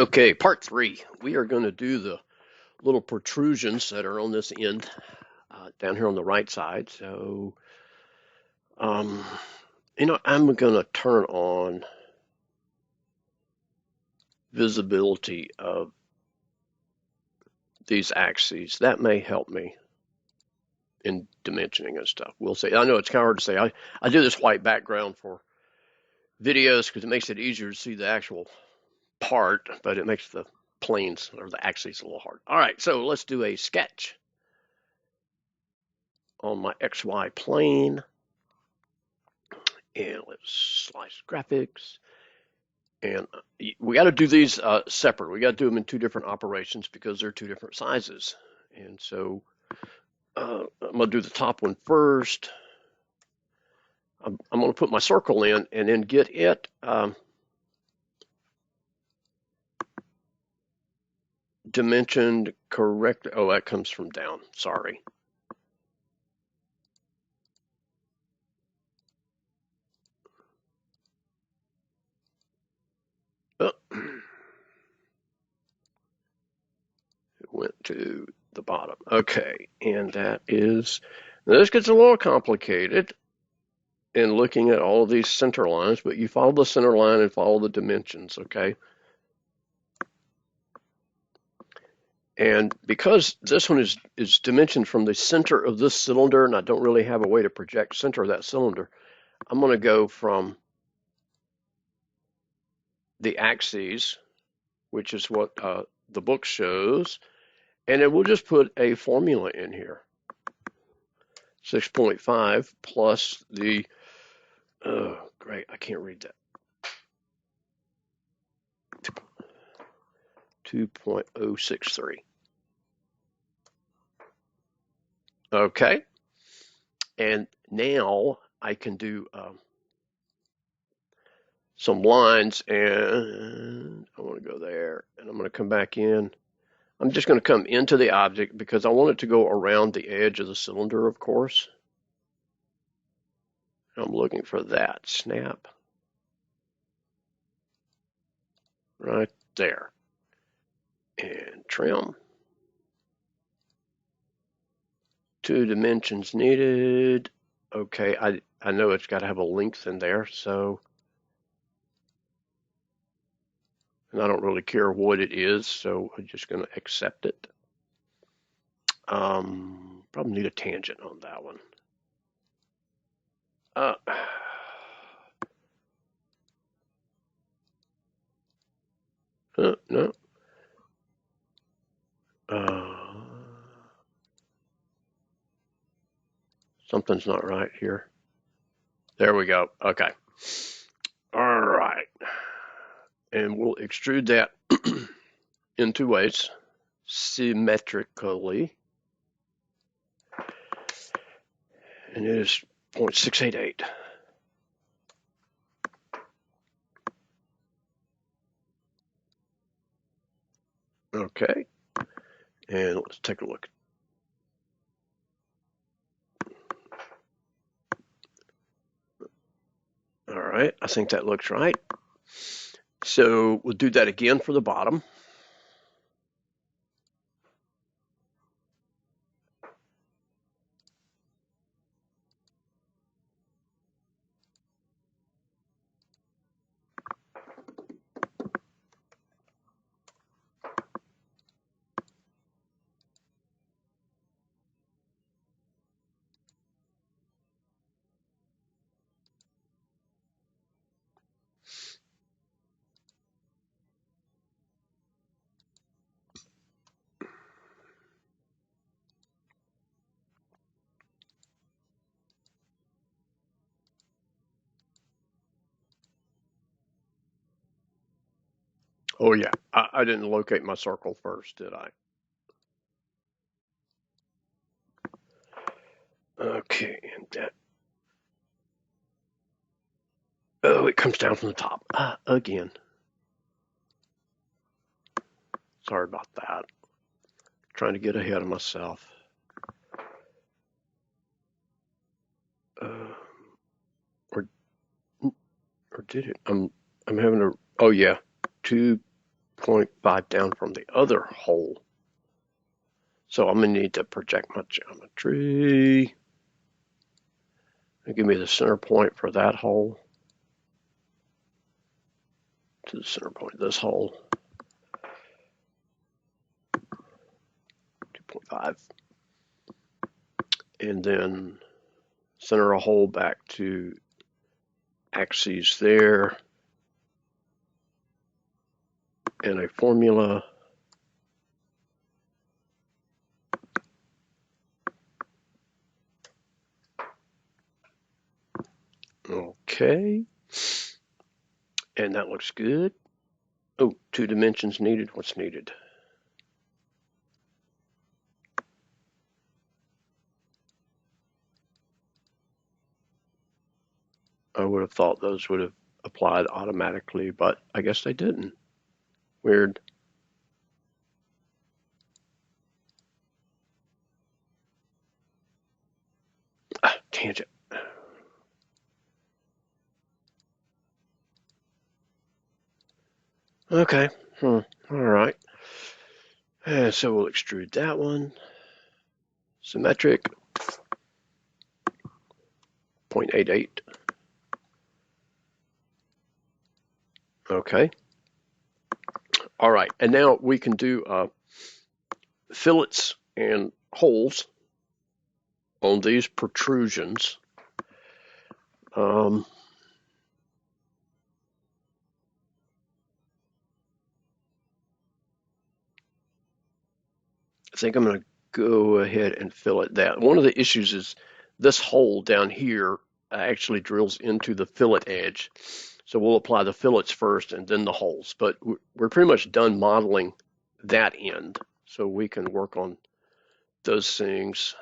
Okay, part three. We are going to do the little protrusions that are on this end down here on the right side. So, um, I'm going to turn on visibility of these axes. That may help me in dimensioning and stuff. We'll see. I know it's kind of hard to say. I do this white background for videos because it makes it easier to see the actual part, but it makes the planes or the axes a little hard. All right, so let's do a sketch on my XY plane. And let's slice graphics. And we got to do these separate. We got to do them in two different operations because they're two different sizes. And so I'm going to do the top one first. I'm going to put my circle in and then get it dimensioned correctly. Oh, that comes from down. Sorry. Oh. It went to the bottom. Okay, and that is, this gets a little complicated in looking at all of these center lines, but you follow the center line and follow the dimensions, okay? And because this one is dimensioned from the center of this cylinder, and I don't really have a way to project center of that cylinder, I'm going to go from the axes, which is what the book shows, and then we'll just put a formula in here. 6.5 plus the, oh, great, I can't read that. 2.063. Okay, and now I can do some lines, and I want to go there, and I'm going to come back in. I'm just going to come into the object because I want it to go around the edge of the cylinder, of course. I'm looking for that snap right there, and trim. 2 dimensions needed. Okay, I know it's got to have a length in there, so, and I don't really care what it is, so I'm just going to accept it. Probably need a tangent on that one. No. Something's not right here. There we go. Okay. All right. And we'll extrude that in 2 ways, symmetrically. And it is 0.688. Okay. And let's take a look. All right. I think that looks right. So we'll do that again for the bottom. Oh, yeah. I didn't locate my circle first, did I? Okay. And that. Oh, it comes down from the top. Again. Sorry about that. Trying to get ahead of myself. Or did it? I'm having a. Oh yeah, 2 0.5 down from the other hole. So I'm going to need to project my geometry. Give me the center point for that hole to the center point of this hole. 2.5. And then center a hole back to axes there. And a formula. Okay. And that looks good. Oh, 2 dimensions needed. What's needed? I would have thought those would have applied automatically, but I guess they didn't. Weird. Tangent. Okay. All right. And so we'll extrude that one. Symmetric. 0.88. Okay. All right. And now we can do fillets and holes on these protrusions. I think I'm going to go ahead and fillet that. One of the issues is this hole down here actually drills into the fillet edge. So we'll apply the fillets first and then the holes. But we're pretty much done modeling that end. So we can work on those things.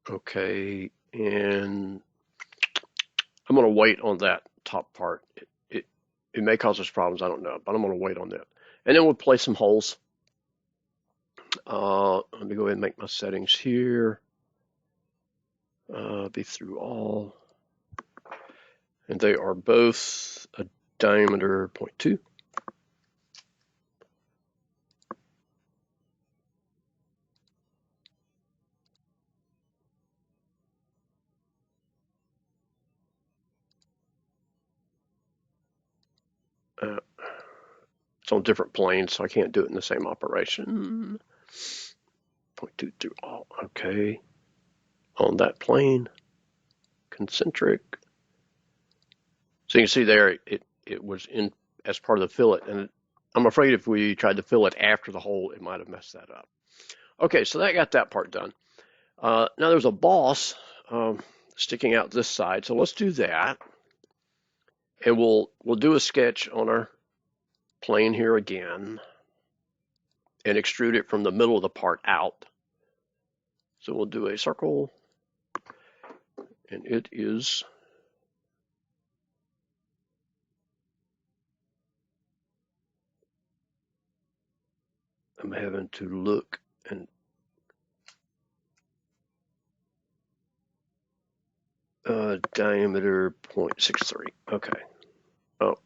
Okay, and I'm going to wait on that top part. It may cause us problems, I don't know, but I'm going to wait on that. And then we'll place some holes. Let me go ahead and make my settings here. Be through all. And they are both a diameter 0.2. It's on different planes, so I can't do it in the same operation. 0.2 through all. Okay. On that plane, concentric. So you can see there, it was in as part of the fillet, and I'm afraid if we tried to fill it after the hole, it might have messed that up. Okay, so that got that part done. Now there's a boss sticking out this side, so let's do that, and we'll do a sketch on our plane here again, and extrude it from the middle of the part out. So we'll do a circle, and it is I'm having to look and diameter 0.63. Okay. Oh.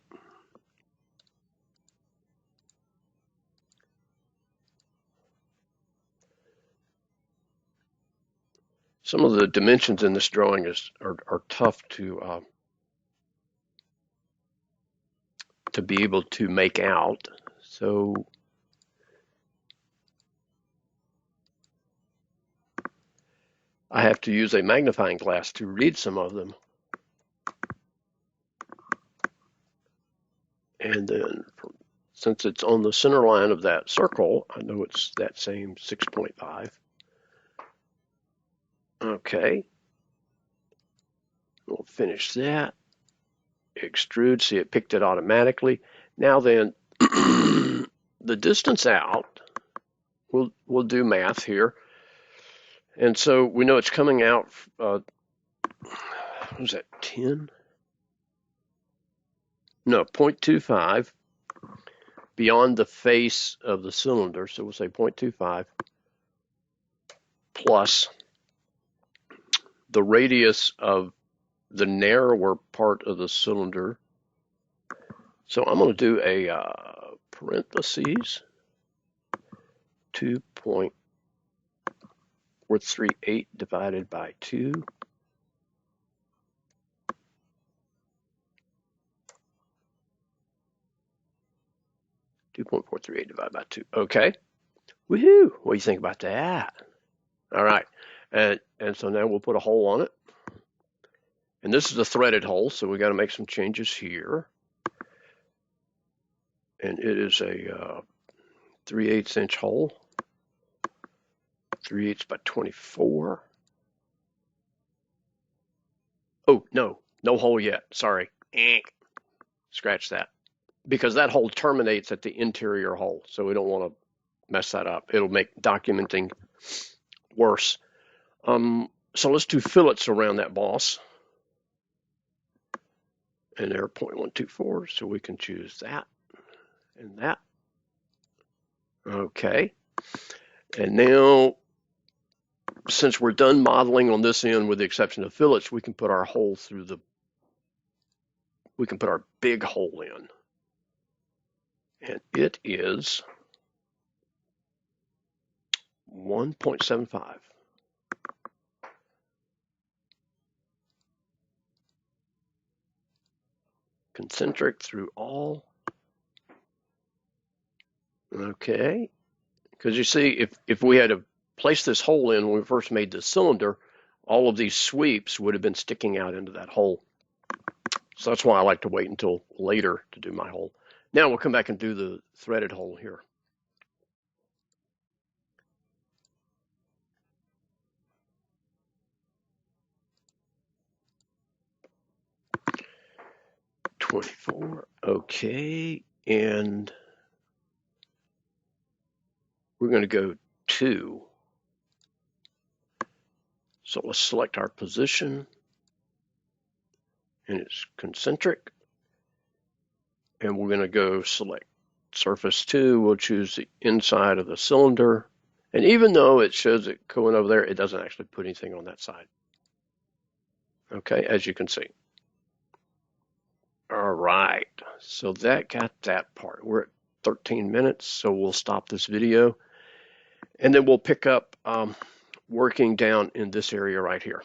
Some of the dimensions in this drawing are tough to be able to make out. So I have to use a magnifying glass to read some of them. And then since it's on the center line of that circle, I know it's that same 6.5. Okay. We'll finish that. Extrude, see it picked it automatically. Now then, the distance out, we'll do math here. And so we know it's coming out, what was that, 10? No, 0.25 beyond the face of the cylinder. So we'll say 0.25 plus the radius of the narrower part of the cylinder. So I'm going to do a parentheses 2.438 divided by 2. 2.438 divided by 2. Okay. Woohoo! What do you think about that? All right. And so now we'll put a hole on it. And this is a threaded hole, so we got to make some changes here. And it is a 3/8 inch hole. 3/8 by 24. Oh, no hole yet. Sorry. Scratch that. Because that hole terminates at the interior hole, so we don't want to mess that up. It'll make documenting worse. So let's do fillets around that boss. And they're 0.124, so we can choose that and that. Okay. And now, since we're done modeling on this end, with the exception of fillets, we can put our hole through we can put our big hole in. And it is 1.75. Concentric through all. Okay. Because you see, if we had to place this hole in when we first made the cylinder, all of these sweeps would have been sticking out into that hole. So that's why I like to wait until later to do my hole. Now we'll come back and do the threaded hole here. $24. Okay, and we're going to go 2. So let's select our position, and it's concentric. And we're going to go select surface 2. We'll choose the inside of the cylinder. And even though it shows it going over there, it doesn't actually put anything on that side. Okay, as you can see. All right, so that got that part. We're at 13 minutes, so we'll stop this video. And then we'll pick up working down in this area right here.